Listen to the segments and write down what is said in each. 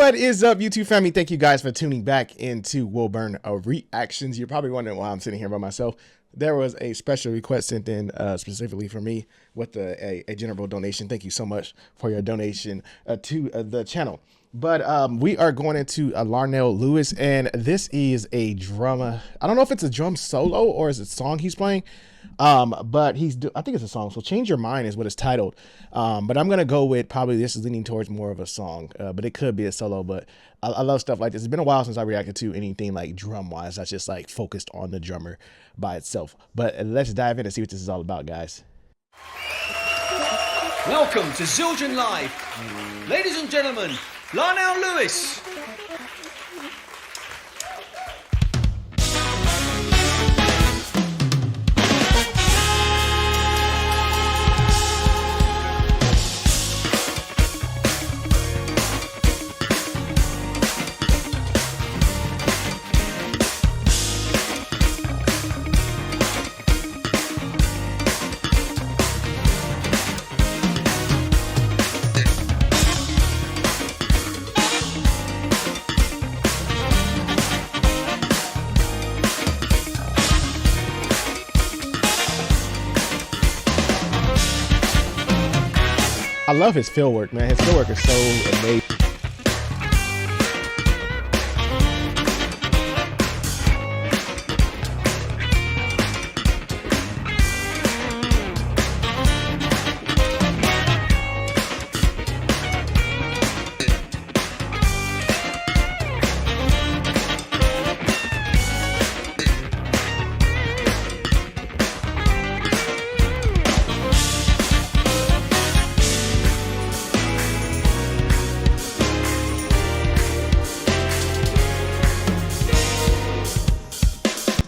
What is up, YouTube family? Thank you guys for tuning back into Wilburn Reactions. You're probably wondering why I'm sitting here by myself. There was a special request sent in specifically for me with a general donation. Thank you so much for your donation to the channel. But we are going into Larnell Lewis, and this is a drum. I don't know if it's a drum solo or is it a song he's playing. But I think it's a song. So Change Your Mind is what it's titled. But I'm going to go with probably this is leaning towards more of a song, but it could be a solo, but I love stuff like this. It's been a while since I reacted to anything like drum wise. That's just like focused on the drummer by itself. But let's dive in and see what this is all about, guys. Welcome to Zildjian Live. Ladies and gentlemen, Larnell Lewis. I love his field work, man. His field work is so amazing.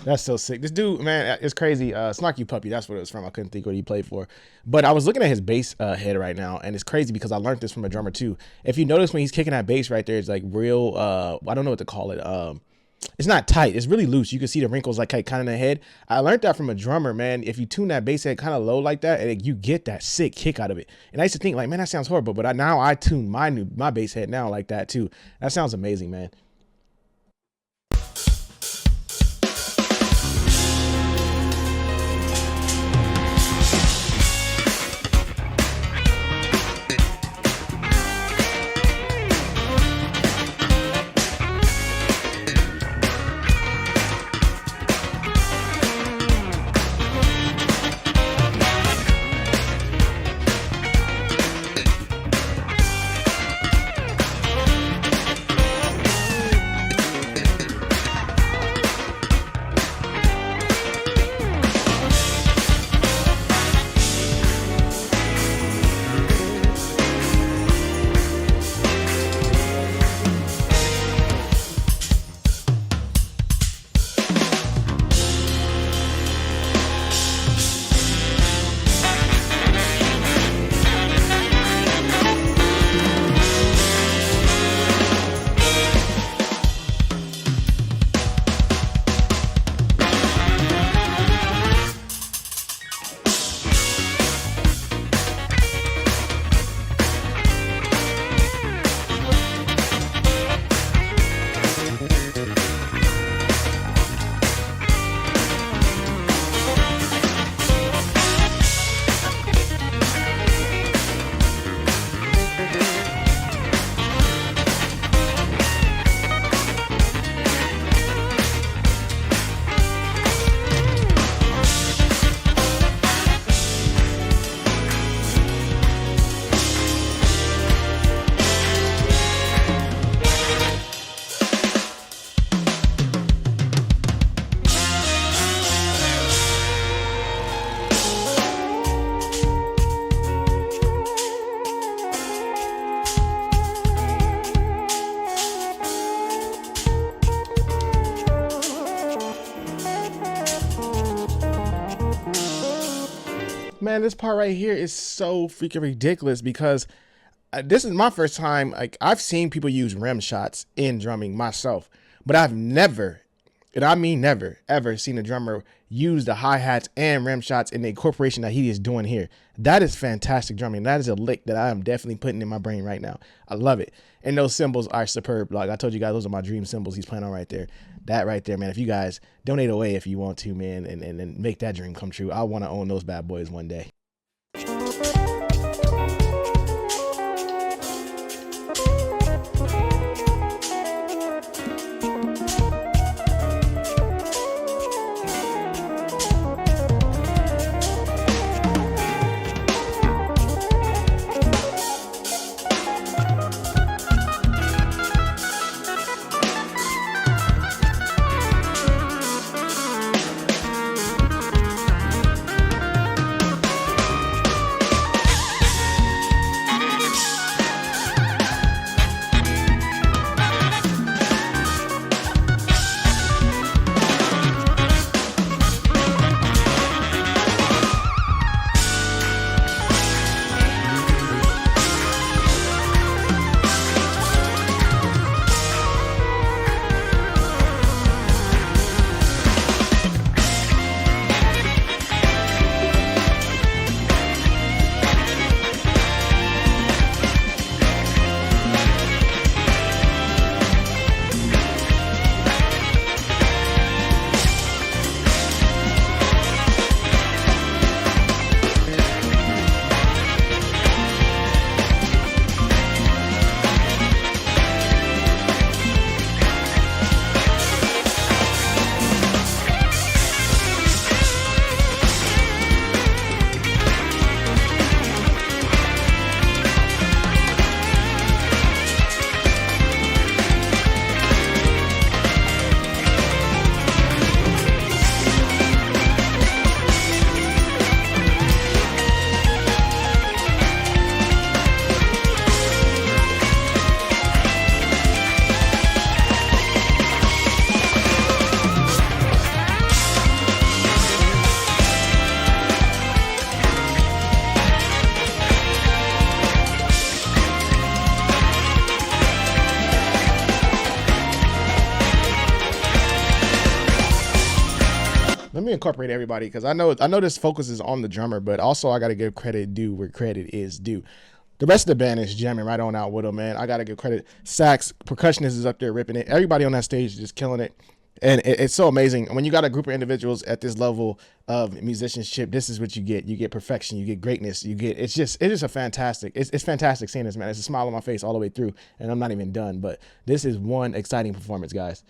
That's so sick. This dude, man, it's crazy. Snarky Puppy, that's what it was from. I couldn't think what he played for. But I was looking at his bass head right now, and it's crazy because I learned this from a drummer too. If you notice when he's kicking that bass right there, it's like real, I don't know what to call it. It's not tight. It's really loose. You can see the wrinkles like kind of in the head. I learned that from a drummer, man. If you tune that bass head kind of low like that, and you get that sick kick out of it. And I used to think like, man, that sounds horrible. But now I tune my bass head now like that too. That sounds amazing, man. Man, this part right here is so freaking ridiculous because this is my first time. Like, I've seen people use rim shots in drumming myself, but I've never and I mean never, ever seen a drummer use the hi-hats and rim shots in the incorporation that he is doing here. That is fantastic drumming. That is a lick that I am definitely putting in my brain right now. I love it. And those cymbals are superb. Like I told you guys, those are my dream cymbals he's playing on right there. That right there, man. If you guys donate away if you want to, man, and make that dream come true. I want to own those bad boys one day. Let me incorporate everybody because I know this focus is on the drummer, but also I got to give credit due where credit is due. The rest of the band is jamming right on out with them, man. I got to give credit. Sax, percussionist is up there ripping it. Everybody on that stage is just killing it. And it's so amazing. When you got a group of individuals at this level of musicianship, this is what you get. You get perfection. You get greatness. It's just a fantastic. It's fantastic seeing this, man. It's a smile on my face all the way through, and I'm not even done. But this is one exciting performance, guys.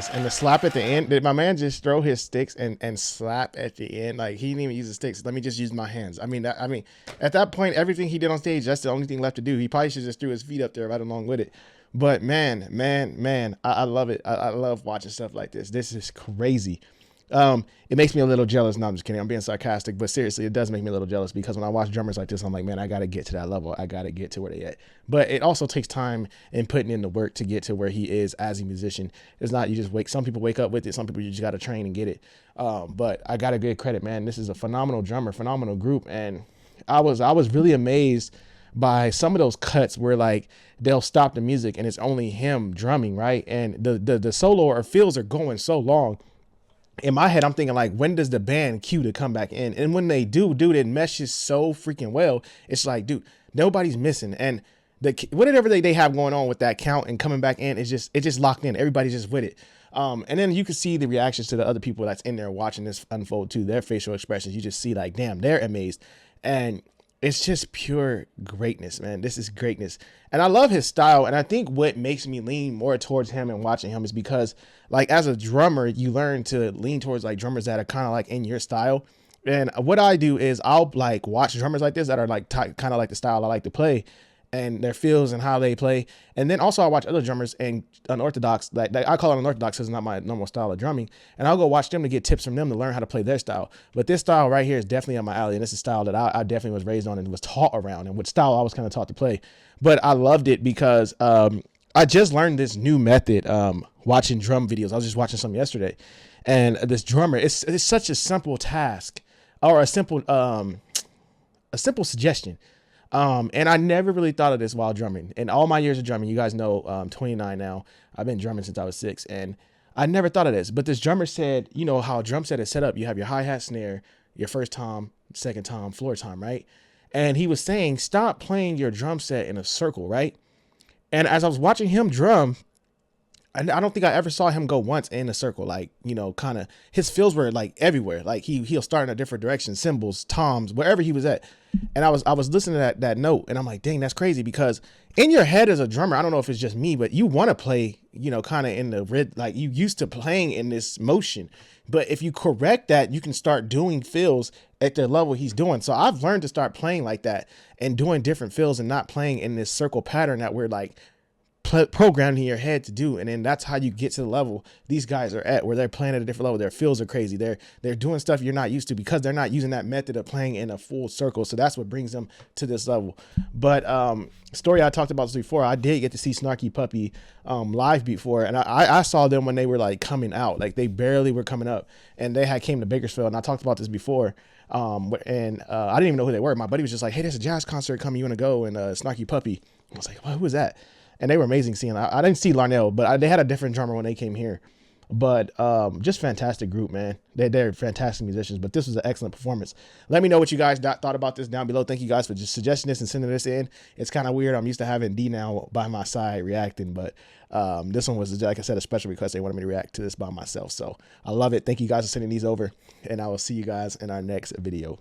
sticks and the slap at the end. Did my man just throw his sticks and slap at the end? Like, he didn't even use the sticks. Let me just use my hands. I mean, at that point, everything he did on stage, that's the only thing left to do. He probably should just threw his feet up there right along with it. But man, I love it. I love watching stuff like this. This is crazy. It makes me a little jealous. No, I'm just kidding. I'm being sarcastic, but seriously, it does make me a little jealous because when I watch drummers like this, I'm like, man, I got to get to that level. I got to get to where they at. But it also takes time and putting in the work to get to where he is as a musician. It's not, you just some people wake up with it. Some people you just got to train and get it. But I got to give credit, man. This is a phenomenal drummer, phenomenal group. And I was really amazed by some of those cuts where like they'll stop the music and it's only him drumming, right? And the solo or fills are going so long. In my head, I'm thinking like, when does the band cue to come back in? And when they do, dude, it meshes so freaking well. It's like, dude, nobody's missing. And whatever they have going on with that count and coming back in, it's just locked in. Everybody's just with it. And then you can see the reactions to the other people that's in there watching this unfold too. Their facial expressions, you just see like, damn, they're amazed. And it's just pure greatness, man. This is greatness. And I love his style. And I think what makes me lean more towards him and watching him is because like as a drummer, you learn to lean towards like drummers that are kind of like in your style. And what I do is I'll like watch drummers like this that are like kind of like the style I like to play and their feels and how they play. And then also I watch other drummers and unorthodox, like I call it unorthodox because it's not my normal style of drumming. And I'll go watch them to get tips from them to learn how to play their style. But this style right here is definitely on my alley. And this is a style that I definitely was raised on and was taught around, and what style I was kind of taught to play. But I loved it because I just learned this new method watching drum videos. I was just watching some yesterday. And this drummer, it's such a simple task or a simple suggestion. And I never really thought of this while drumming. In all my years of drumming, you guys know, I'm 29 now. I've been drumming since I was 6, and I never thought of this. But this drummer said, you know how a drum set is set up. You have your hi-hat, snare, your first tom, second tom, floor tom, right? And he was saying, stop playing your drum set in a circle, right? And as I was watching him drum, I don't think I ever saw him go once in a circle. Like, you know, kind of his feels were like everywhere. Like he'll start in a different direction, cymbals, toms, wherever he was at. And I was listening to that note, and I'm like, dang, that's crazy, because in your head as a drummer, I don't know if it's just me, but you want to play, you know, kind of in the red, like you used to playing in this motion. But if you correct that, you can start doing fills at the level he's doing. So I've learned to start playing like that and doing different fills and not playing in this circle pattern that we're like programmed in your head to do. And then that's how you get to the level these guys are at, where they're playing at a different level. Their feels are crazy. They're doing stuff you're not used to because they're not using that method of playing in a full circle. So that's what brings them to this level. But story I talked about this before, I did get to see Snarky Puppy live before, and I saw them when they were like coming out, like they barely were coming up, and they had came to Bakersfield, and I talked about this before. I didn't even know who they were. My buddy was just like, hey, there's a jazz concert coming, you want to go? And Snarky Puppy, I was like, well, who is that? And they were amazing seeing. I didn't see Larnell, but they had a different drummer when they came here. But just fantastic group, man. They're fantastic musicians. But this was an excellent performance. Let me know what you guys thought about this down below. Thank you guys for just suggesting this and sending this in. It's kind of weird. I'm used to having D now by my side reacting, but this one was, like I said, a special request. They wanted me to react to this by myself. So I love it. Thank you guys for sending these over, and I will see you guys in our next video.